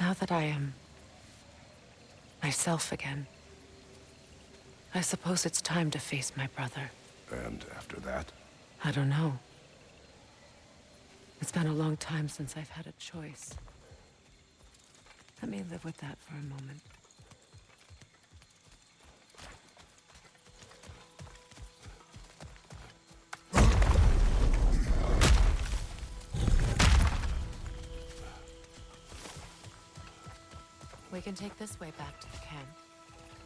Now that I am myself again, I suppose it's time to face my brother. And after that? I don't know. It's been a long time since I've had a choice. Let me live with that for a moment. We can take this way back to the camp.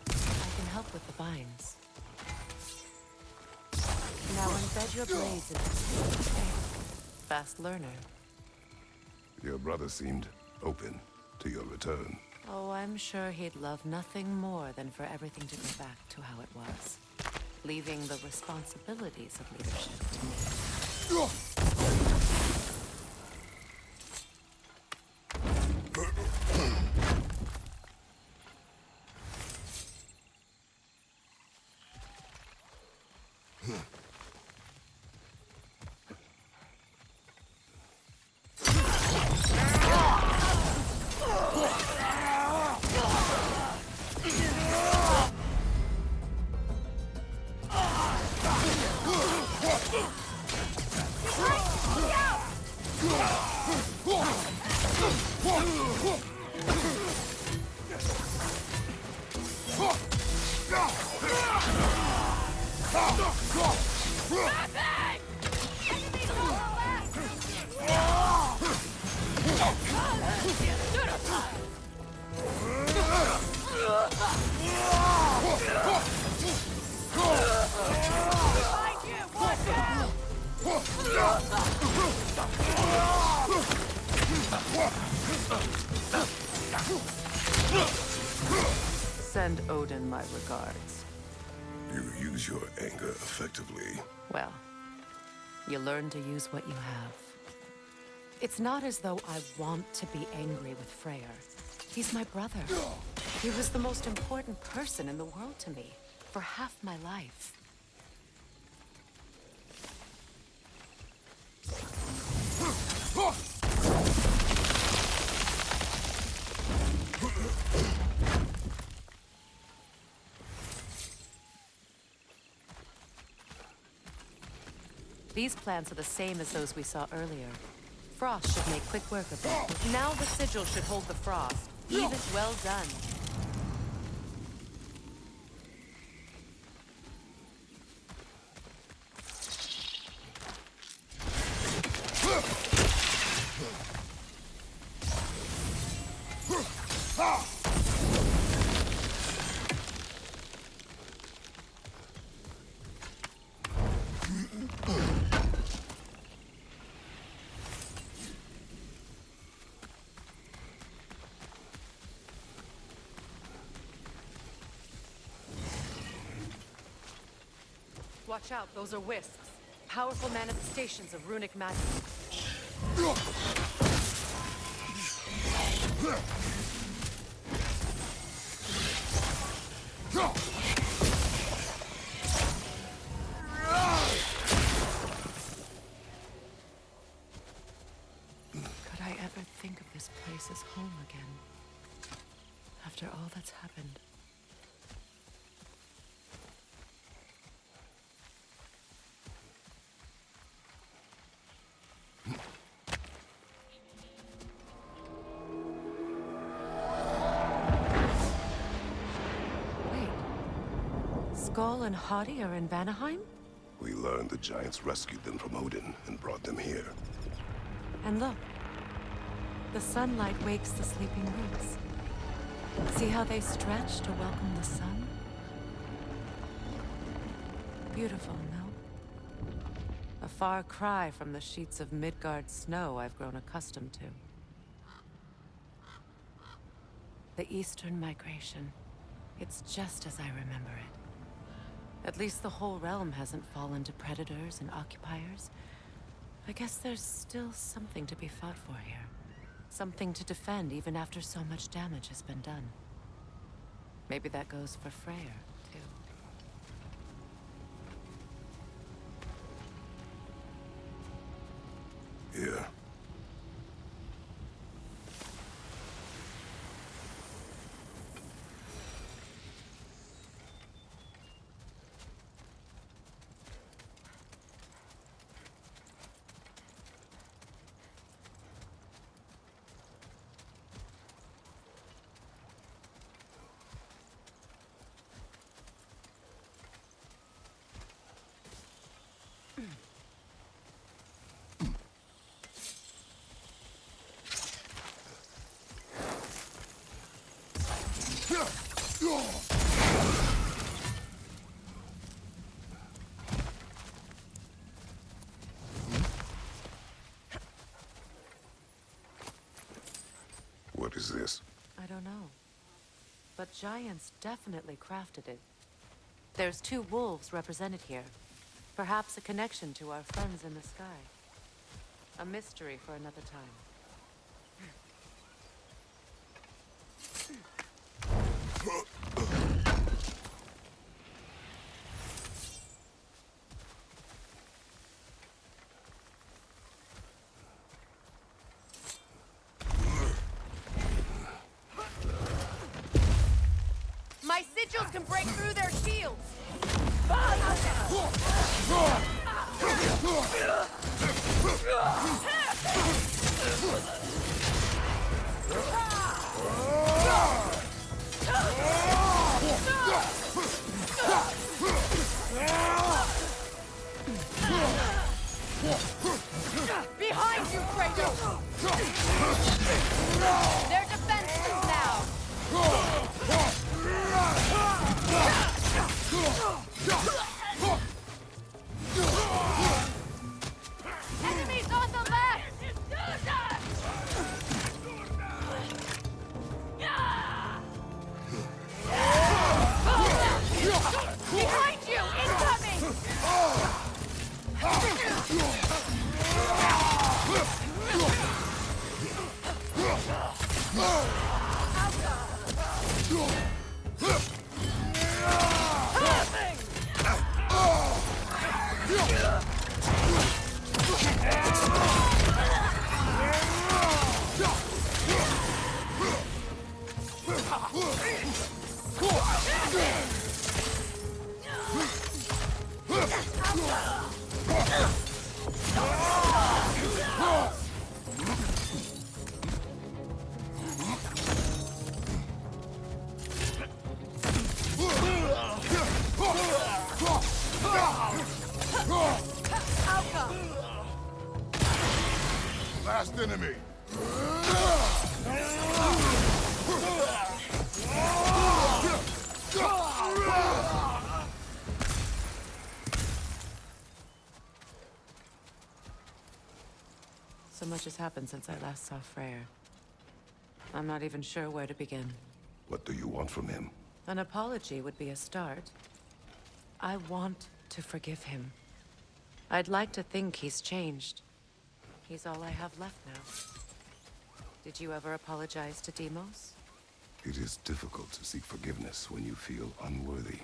I can help with the vines. Now embed your blades into the fast learner. Your brother seemed open to your return. Oh, I'm sure he'd love nothing more than for everything to go back to how it was, leaving the responsibilities of leadership to me. Send Odin my regards. You use your anger effectively. Well, you learn to use what you have. It's not as though I want to be angry with Freyr. He's my brother. He was the most important person in the world to me for half my life. These plants are the same as those we saw earlier. Frost should make quick work of it. Now the sigil should hold the frost. Eve is well done. Watch out, those are wisps. Powerful manifestations of runic magic. Could I ever think of this place as home again? After all that's happened. Skull and Hati are in Vanaheim? We learned the giants rescued them from Odin and brought them here. And look, the sunlight wakes the sleeping roots. See how they stretch to welcome the sun? Beautiful, no? A far cry from the sheets of Midgard snow I've grown accustomed to. The Eastern migration. It's just as I remember it. At least the whole realm hasn't fallen to predators and occupiers. I guess there's still something to be fought for here. Something to defend even after so much damage has been done. Maybe that goes for Freyr, too. Here. What is this? I don't know. But giants definitely crafted it. There's 2 wolves represented here. Perhaps a connection to our friends in the sky. A mystery for another time. My sigils can break through their shields! Behind you, Kratos! They're defenseless now! Enemies on the left! Behind you! Incoming! Last enemy! So much has happened since I last saw Freyr. I'm not even sure where to begin. What do you want from him? An apology would be a start. I want to forgive him. I'd like to think he's changed. He's all I have left now. Did you ever apologize to Deimos? It is difficult to seek forgiveness when you feel unworthy.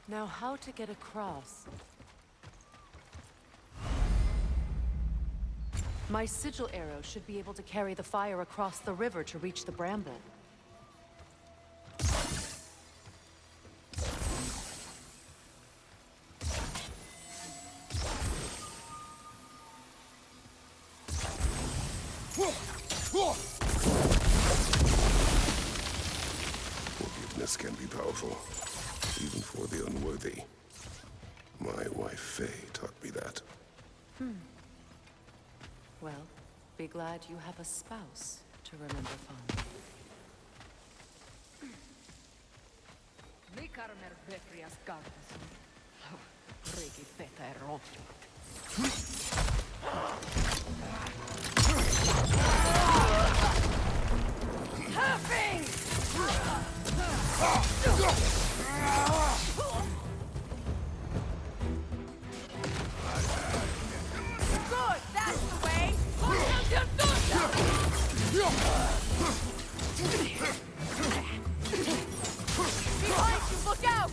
Now, how to get across? My sigil arrow should be able to carry the fire across the river to reach the bramble. Forgiveness can be powerful, even for the unworthy. My wife Faye taught me that. Well, be glad you have a spouse to remember fondly. Good, that's the way! Behind you, look out!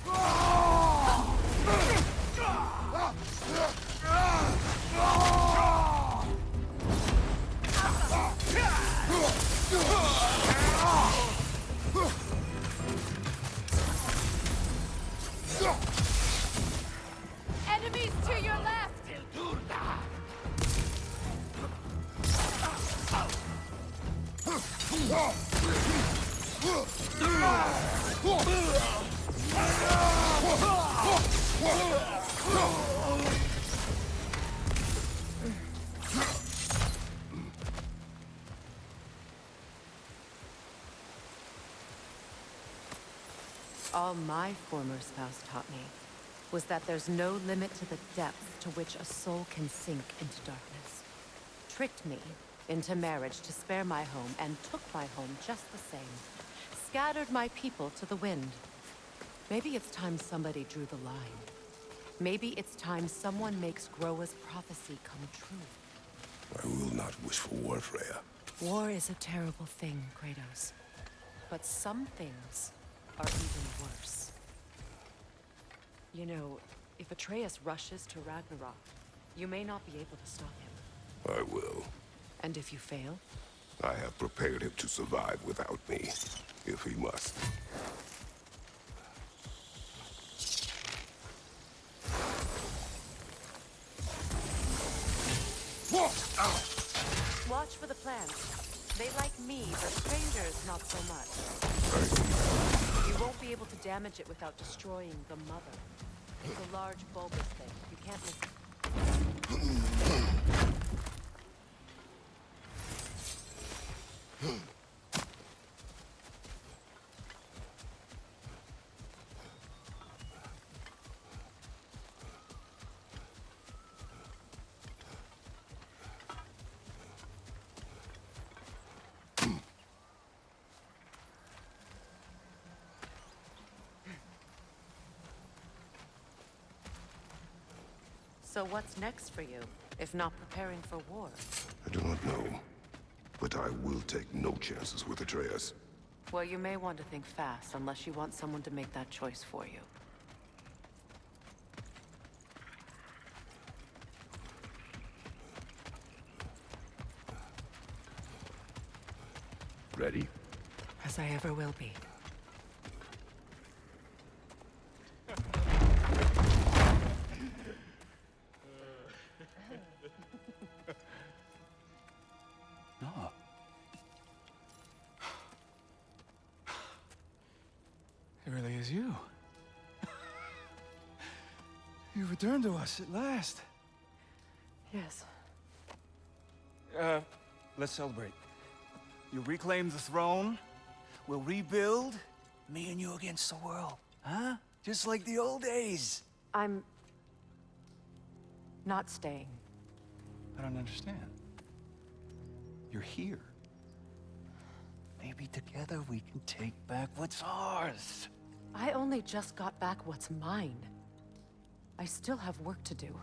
Enemies to your left! All my former spouse taught me was that there's no limit to the depth to which a soul can sink into darkness. Tricked me into marriage to spare my home and took my home just the same. Scattered my people to the wind. Maybe it's time somebody drew the line. Maybe it's time someone makes Groa's prophecy come true. I will not wish for war, Freya. War is a terrible thing, Kratos. But some things are even worse. You know, if Atreus rushes to Ragnarok, you may not be able to stop him. I will. And if you fail? I have prepared him to survive without me, if he must. Watch for the plants. They like me, but strangers not so much. I see. You won't be able to damage it without destroying the mother. It's a large bulbous thing. You can't miss it. So what's next for you, if not preparing for war? I do not know, but I will take no chances with Atreus. Well, you may want to think fast, unless you want someone to make that choice for you. Ready? As I ever will be. No. It really is you. You returned to us at last. Yes. Let's celebrate. You reclaim the throne. We'll rebuild. Me and you against the world. Huh? Just like the old days. I'm... not staying. I don't understand. You're here. Maybe together we can take back what's ours. I only just got back what's mine. I still have work to do.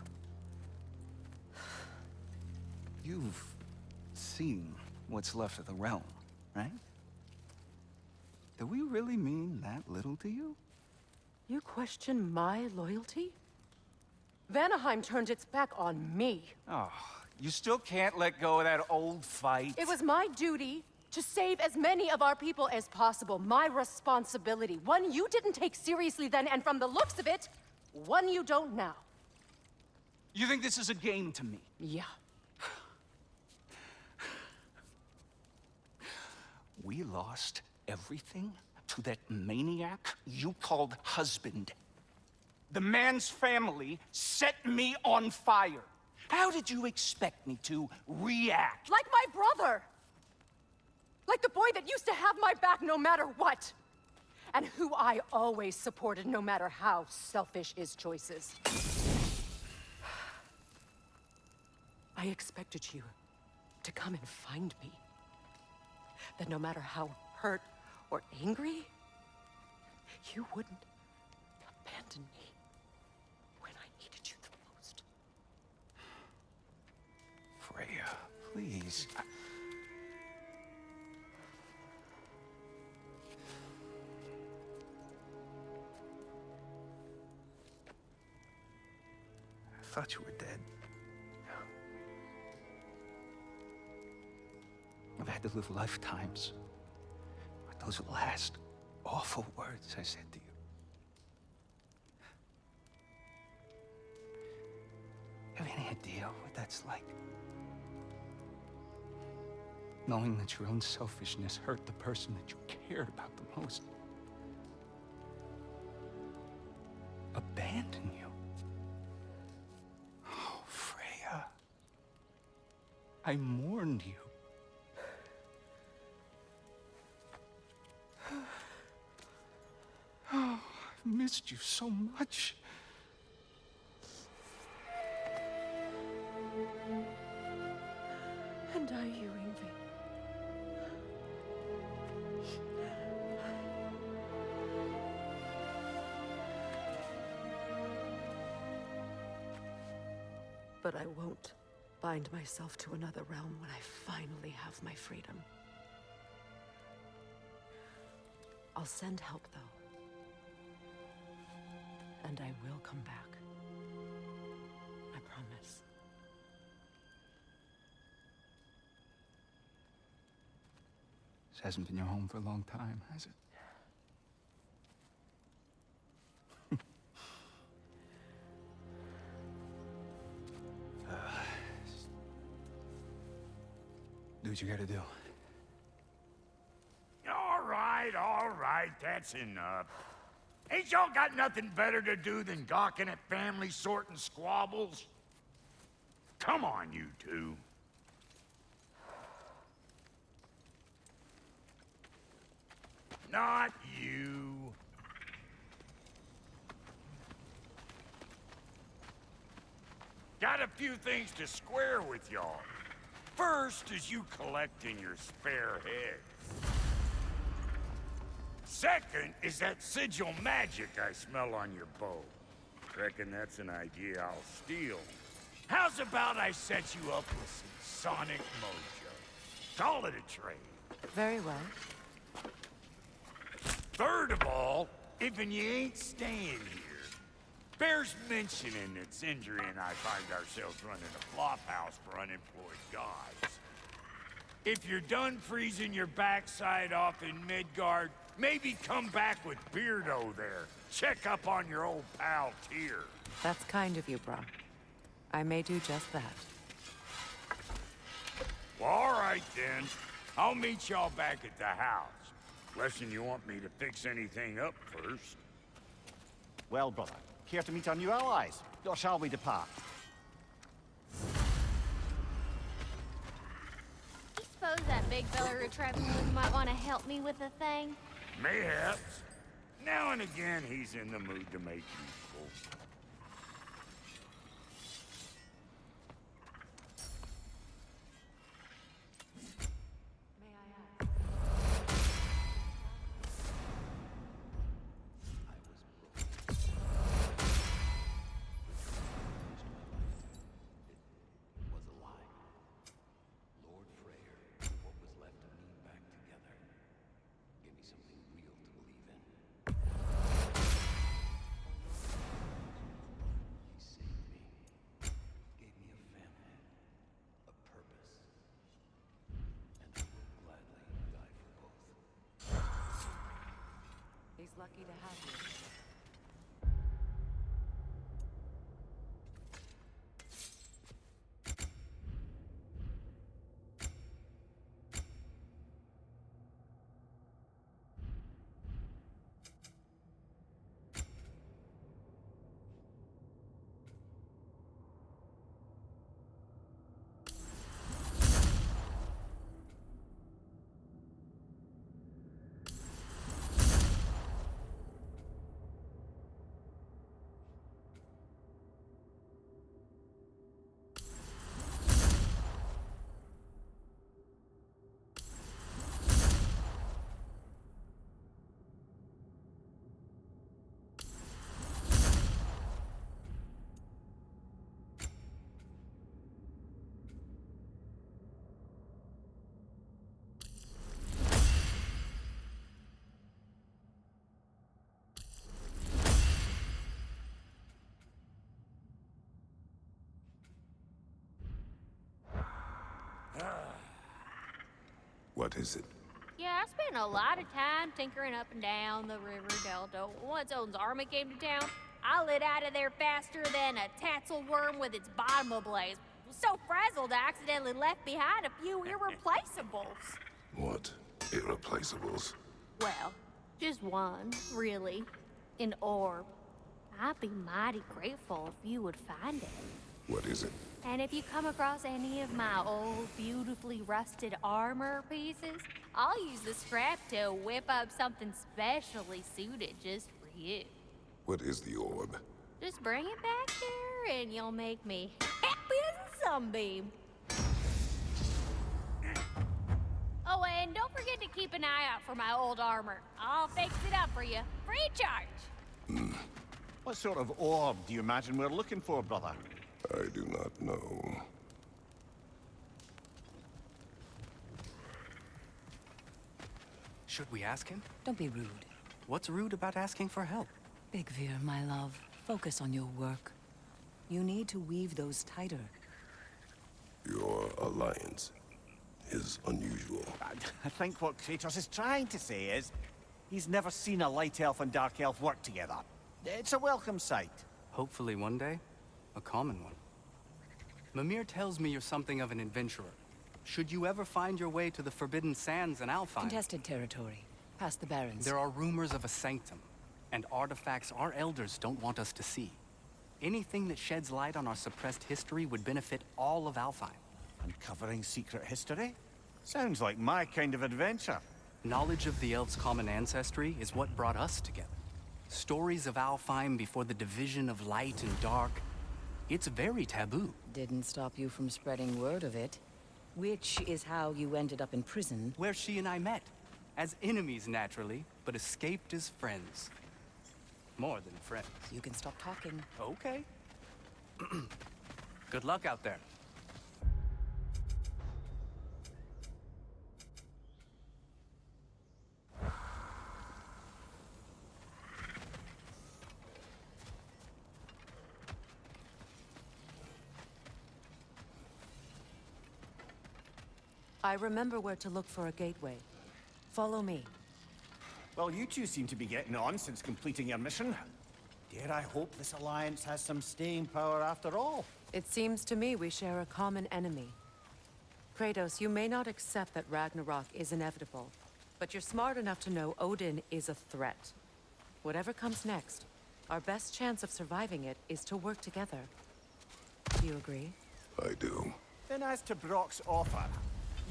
You've seen what's left of the realm, right? Do we really mean that little to you? You question my loyalty? Vanaheim turned its back on me. Oh, you still can't let go of that old fight? It was my duty to save as many of our people as possible. My responsibility. One you didn't take seriously then, and from the looks of it, one you don't now. You think this is a game to me? Yeah. We lost everything to that maniac you called husband. The man's family set me on fire. How did you expect me to react? Like my brother! Like the boy that used to have my back no matter what! And who I always supported no matter how selfish his choices. I expected you to come and find me. That no matter how hurt or angry, you wouldn't abandon me when I needed you the most. Freya, please. I thought you were dead. I've had to live lifetimes with those last awful words I said to you. Have any idea what that's like? Knowing that your own selfishness hurt the person that you cared about the most. Abandon you. Oh, Freya. I mourned you. missed you so much. And are you, Ingvi? But I won't bind myself to another realm when I finally have my freedom. I'll send help, though. And I will come back. I promise. This hasn't been your home for a long time, has it? Do what you gotta do. All right, that's enough. Ain't y'all got nothing better to do than gawking at family sorting squabbles? Come on, you two. Not you. Got a few things to square with y'all. First is you collecting your spare heads. Second is that sigil magic I smell on your bow. Reckon that's an idea I'll steal. How's about I set you up with some sonic mojo? Call it a trade. Very well. Third of all, if you ain't staying here, bears mentioning that Sindri and I find ourselves running a flophouse for unemployed guys. If you're done freezing your backside off in Midgard, maybe come back with Beardo there. Check up on your old pal Tyr. That's kind of you, Bra. I may do just that. Well, all right then. I'll meet y'all back at the house. Lesson you want me to fix anything up first. Well, brother, care to meet our new allies? Or shall we depart? I suppose that big fella you're traveling with might want to help me with a thing. Mayhaps. Now and again, he's in the mood to make useful. He's lucky to have you. What is it? Yeah, I spent a lot of time tinkering up and down the river delta. Once Odin's army came to town, I lit out of there faster than a tassel worm with its bottom ablaze. Was so frazzled I accidentally left behind a few irreplaceables. What? Irreplaceables? Well, just one, really. An orb. I'd be mighty grateful if you would find it. What is it? And if you come across any of my old, beautifully rusted armor pieces, I'll use the scrap to whip up something specially suited just for you. What is the orb? Just bring it back here and you'll make me happy as a sunbeam. Oh, and don't forget to keep an eye out for my old armor. I'll fix it up for you, free of charge. What sort of orb do you imagine we're looking for, brother? I do not know. Should we ask him? Don't be rude. What's rude about asking for help? Big Veer, my love, focus on your work. You need to weave those tighter. Your alliance is unusual. I think what Kratos is trying to say is, he's never seen a light elf and dark elf work together. It's a welcome sight. Hopefully one day, a common one. Mimir tells me you're something of an adventurer. Should you ever find your way to the Forbidden Sands in Alfheim, Contested territory. Past the Barrens. there are rumors of a sanctum, and artifacts our elders don't want us to see. Anything that sheds light on our suppressed history would benefit all of Alfheim. Uncovering secret history? Sounds like my kind of adventure. Knowledge of the elves' common ancestry is what brought us together. Stories of Alfheim before the division of light and dark. It's very taboo. Didn't stop you from spreading word of it. Which is how you ended up in prison. Where she and I met. As enemies, naturally, but escaped as friends. More than friends. You can stop talking. Okay. Good luck out there. I remember where to look for a gateway. Follow me. Well, you two seem to be getting on since completing your mission. Dare I hope this alliance has some staying power after all? It seems to me we share a common enemy. Kratos, you may not accept that Ragnarok is inevitable, but you're smart enough to know Odin is a threat. Whatever comes next, our best chance of surviving it is to work together. Do you agree? I do. Then as to Brock's offer,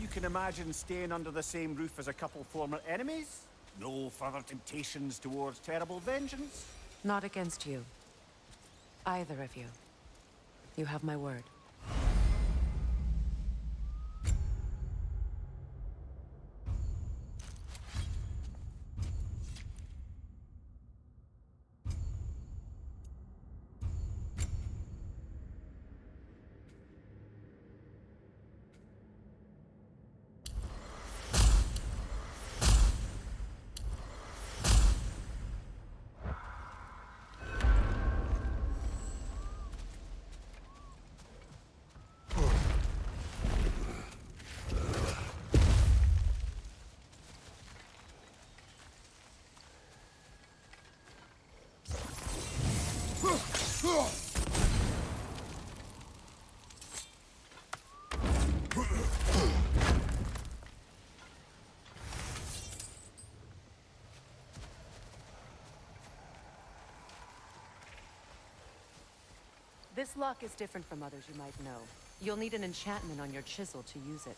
you can imagine staying under the same roof as a couple former enemies? No further temptations towards terrible vengeance? Not against you. Either of you. You have my word. This lock is different from others you might know. You'll need an enchantment on your chisel to use it.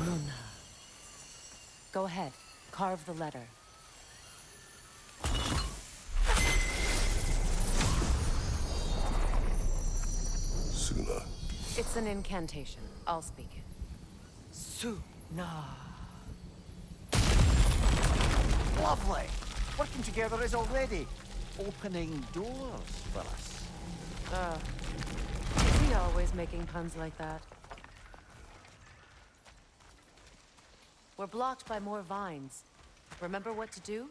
Luna. Go ahead. Carve the letter. Suna. It's an incantation. I'll speak it. Suna. Lovely! Working together is already opening doors for us. Is he always making puns like that? We're blocked by more vines. Remember what to do?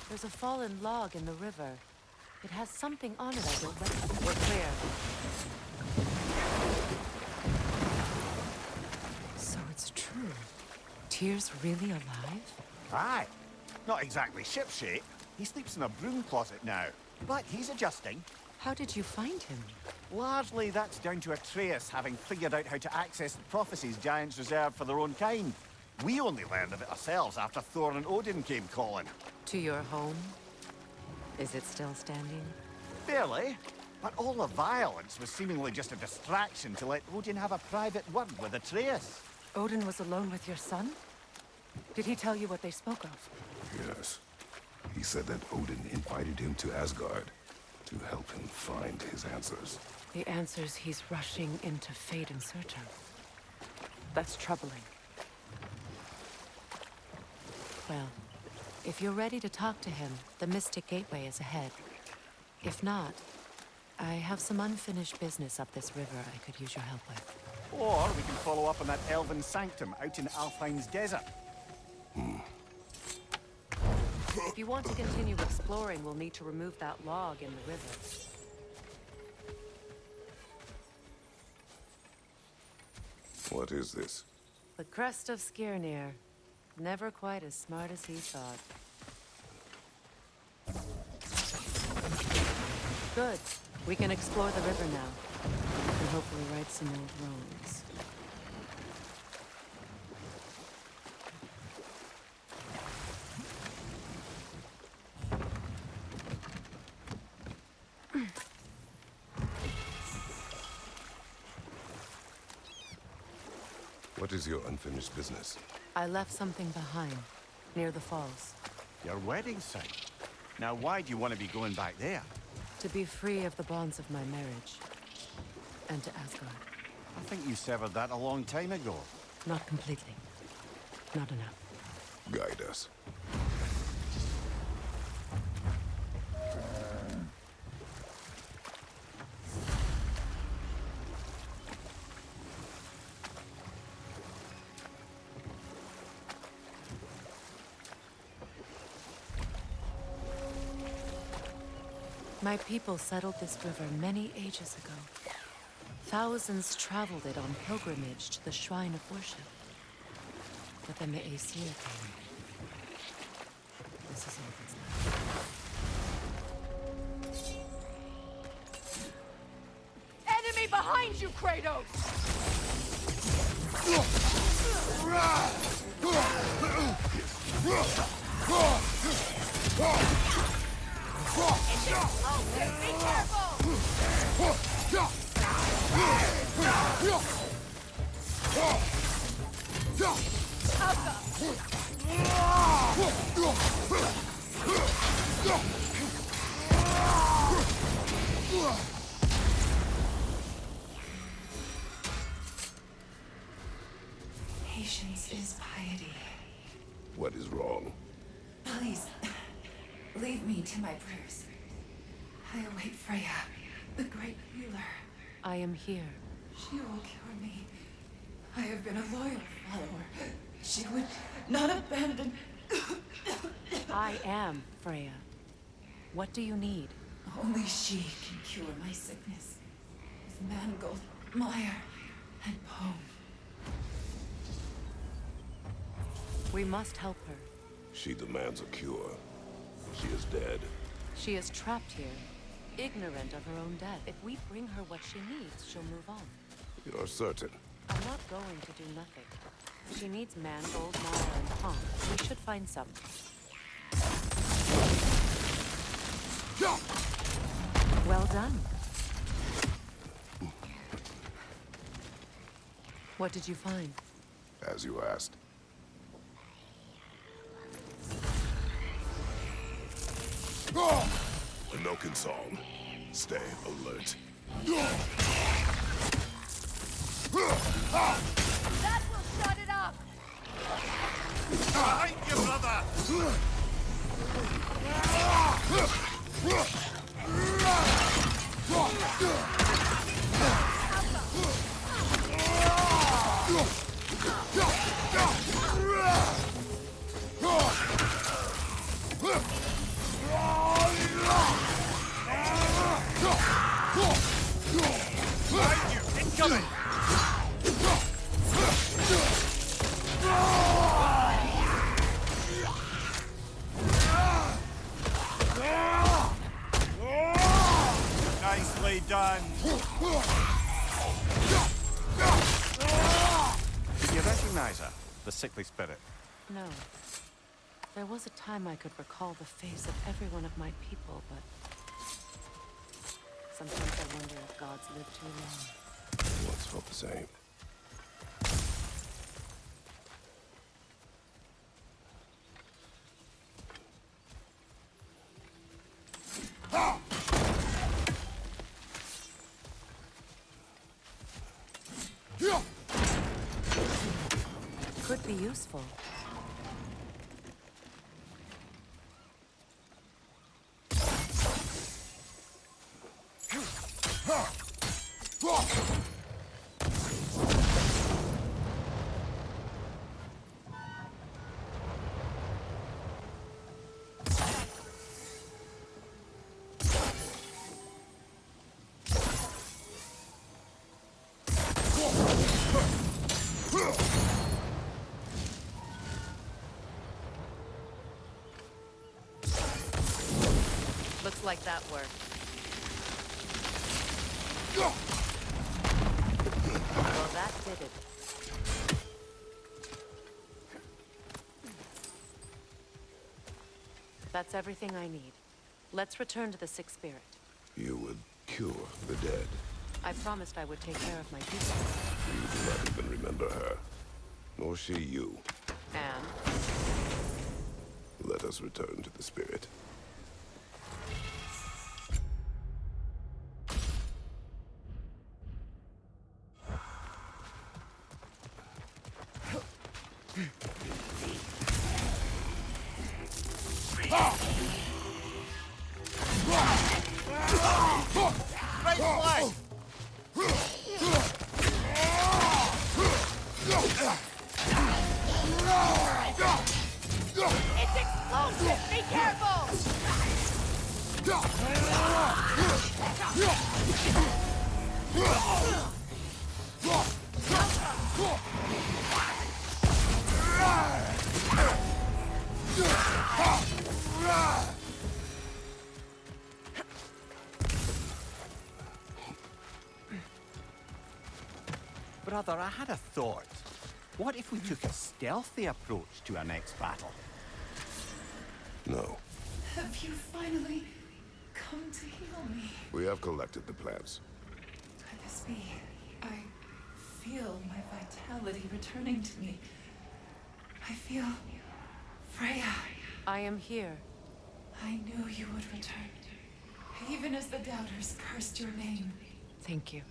There's a fallen log in the river. It has something on it I don't recognize. We're clear. So it's true. Tyr's really alive? Aye. Not exactly shipshape. He sleeps in a broom closet now. But he's adjusting. How did you find him? Largely that's down to Atreus having figured out how to access the prophecies giants reserve for their own kind. We only learned of it ourselves after Thor and Odin came calling. To your home? Is it still standing? Barely. But all the violence was seemingly just a distraction to let Odin have a private word with Atreus. Odin was alone with your son? Did he tell you what they spoke of? Yes. He said that Odin invited him to Asgard to help him find his answers. The answers he's rushing into fate in search of. That's troubling. Well, if you're ready to talk to him, the Mystic Gateway is ahead. If not, I have some unfinished business up this river I could use your help with. Or we can follow up on that elven sanctum out in Alfheim's desert. If you want to continue exploring, we'll need to remove that log in the river. What is this? The crest of Skirnir. Never quite as smart as he thought. Good. We can explore the river now. We can hopefully right some old wrongs. What is your unfinished business? I left something behind, near the falls. Your wedding site. Now why do you want to be going back there? To be free of the bonds of my marriage. And to Asgard. I think you severed that a long time ago. Not completely. Not enough. Guide us. My people settled this river many ages ago. Thousands traveled it on pilgrimage to the shrine of worship. But then the Aesir came. This is all that's left. Enemy behind you, Kratos! Be careful! Patience is piety. What is wrong? Please, leave me to my prayers. I await Freya, the great healer. I am here. She will cure me. I have been a loyal follower. She would not abandon... I am Freya. What do you need? Only she can cure my sickness. With mangold, mire, and poem. We must help her. She demands a cure. She is dead. She is trapped here, ignorant of her own death. If we bring her what she needs, she'll move on. You're certain? I'm not going to do nothing. She needs mangold, mire, and palm. We should find some. Well done. What did you find? As you asked. A Noken song. Stay alert. That will shut it up! Behind you, brother! Behind you! Incoming! Nicely done. Did you recognize her? The sickly spirit. No. There was a time I could recall the face of every one of my people, but... sometimes I wonder if gods live too long. I once felt the same. Could be useful. Looks like that worked. Well, that did it. That's everything I need. Let's return to the Sixth Spirit. You would cure the dead. I promised I would take care of my people. You do not even remember her. Nor she you. And? Let us return to the spirit. It's explosive! Be careful! Brother, I had a thought. What if we took a stealthy approach to our next battle? No. Have you finally come to heal me? We have collected the plants. Could this be? I feel my vitality returning to me. I feel... Freya. I am here. I knew you would return. Even as the doubters cursed your name. Thank you.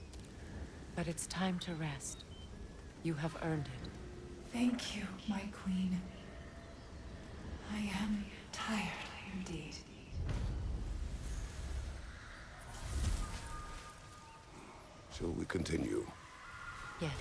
But it's time to rest. You have earned it. Thank you, my queen. I am tired indeed. Shall we continue? Yes.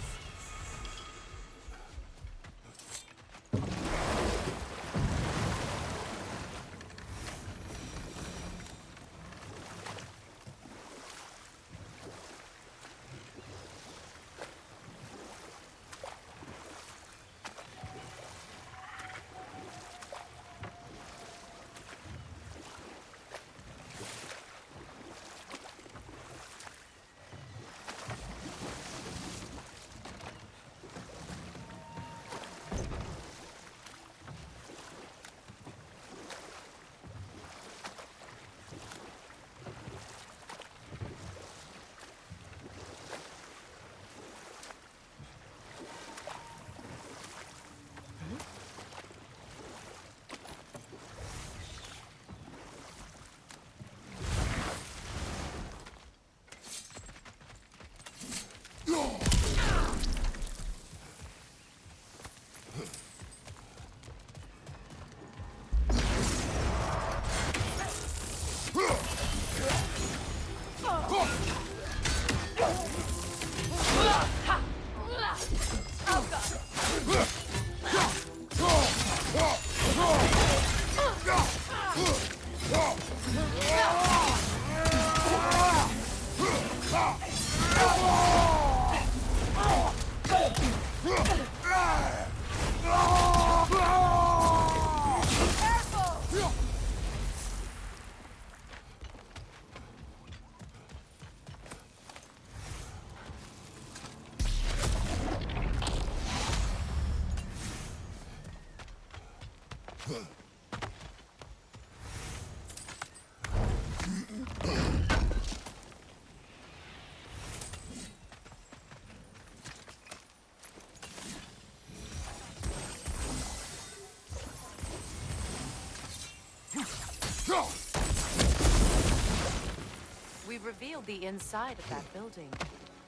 We've revealed the inside of that building.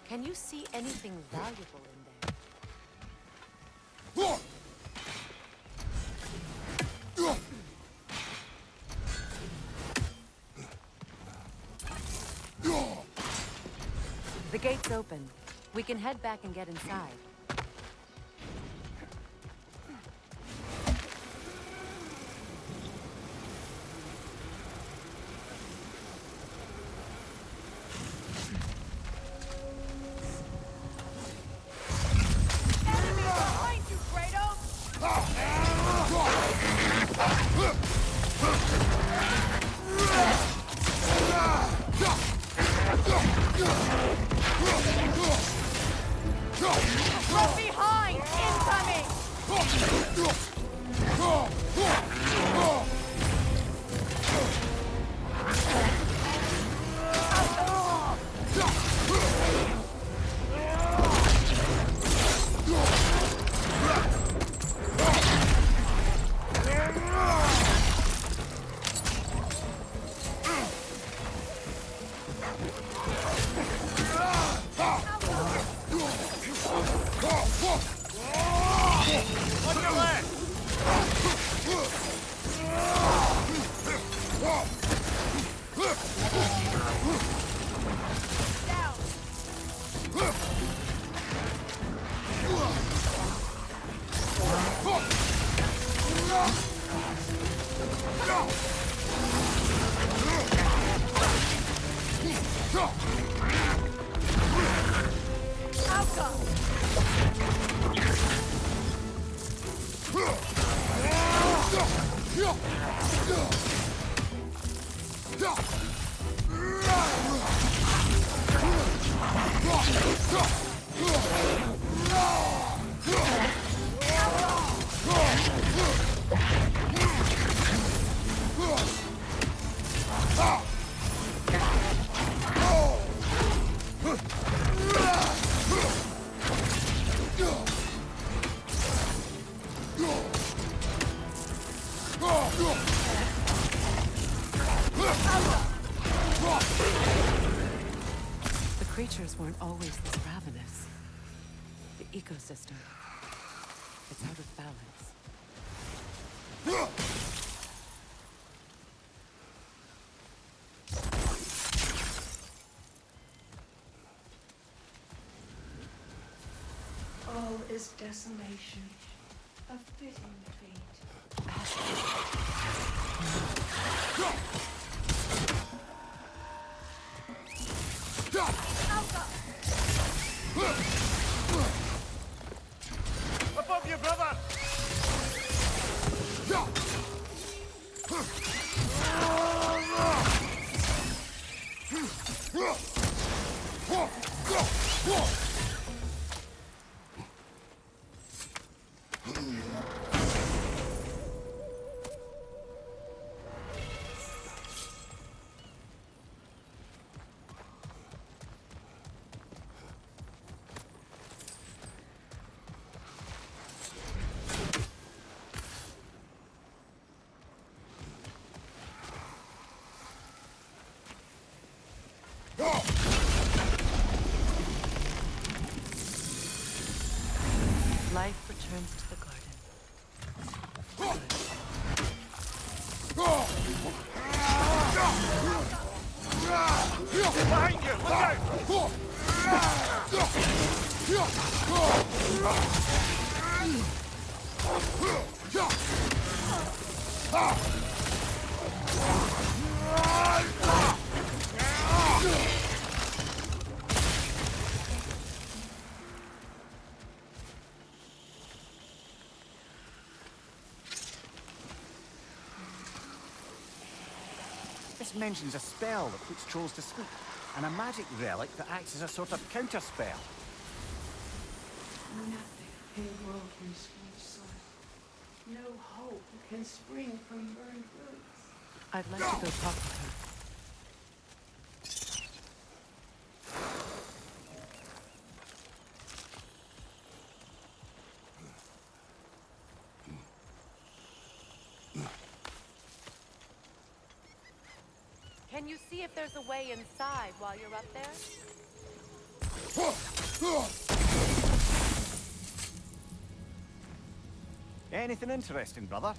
Can you see anything valuable in there? The gate's open. We can head back and get inside. Enemy behind you, Kratos! From behind! Incoming! On your left! Down! Outcome! The creatures weren't always this ravenous. The ecosystem. It's out of balance. All is desolation. A fitting fate. Above you, brother! Life returns to the garden. Behind you! Look out! This mentions a spell that puts trolls to sleep, and a magic relic that acts as a sort of counter-spell. Nothing in the world can squelch soil. No hope can spring from burned roots. I'd like to go talk to her. Can you see if there's a way inside while you're up there? Anything interesting, brother?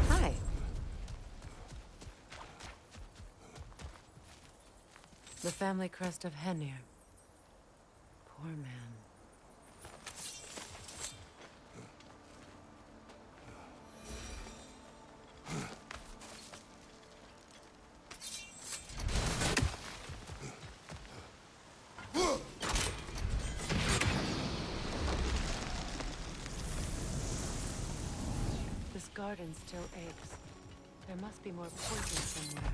Hi. The family crest of Henir. Poor man. This garden still aches. There must be more poison somewhere.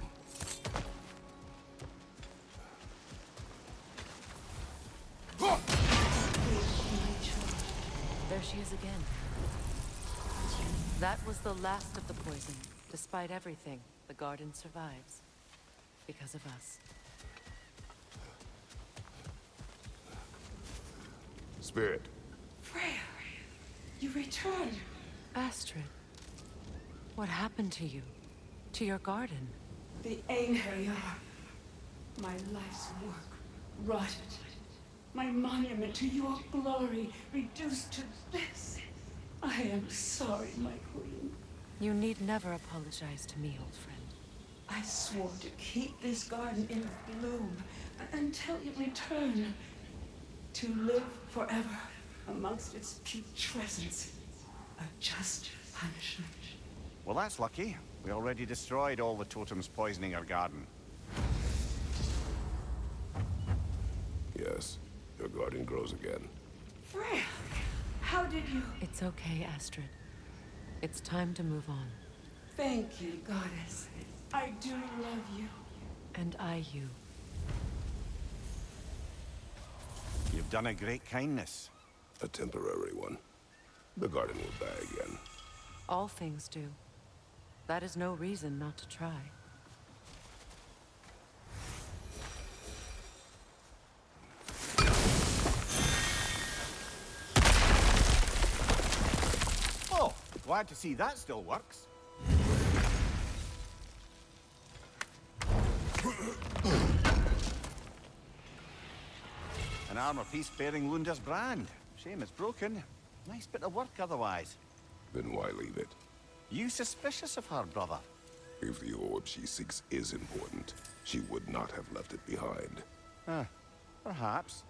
There she is again. That was the last of the poison. Despite everything, the garden survives. Because of us. Spirit. Freya, you returned. Astrid, what happened to you? To your garden? The Einherjar. My life's work rotted. My monument to your glory reduced to this. I am sorry, my queen. You need never apologize to me, old friend. I swore to keep this garden in bloom until you return. To live forever amongst its putrescence. A just punishment. Well, that's lucky. We already destroyed all the totems poisoning our garden. Yes, your garden grows again. Freya, how did you... It's okay, Astrid. It's time to move on. Thank you, goddess. I do love you. And I you. You've done a great kindness. A temporary one. The garden will die again. All things do. That is no reason not to try. Oh, glad to see that still works. An armor piece bearing Lunda's brand. Shame it's broken. Nice bit of work otherwise. Then why leave it? You suspicious of her, brother? If the orb she seeks is important, she would not have left it behind. Perhaps.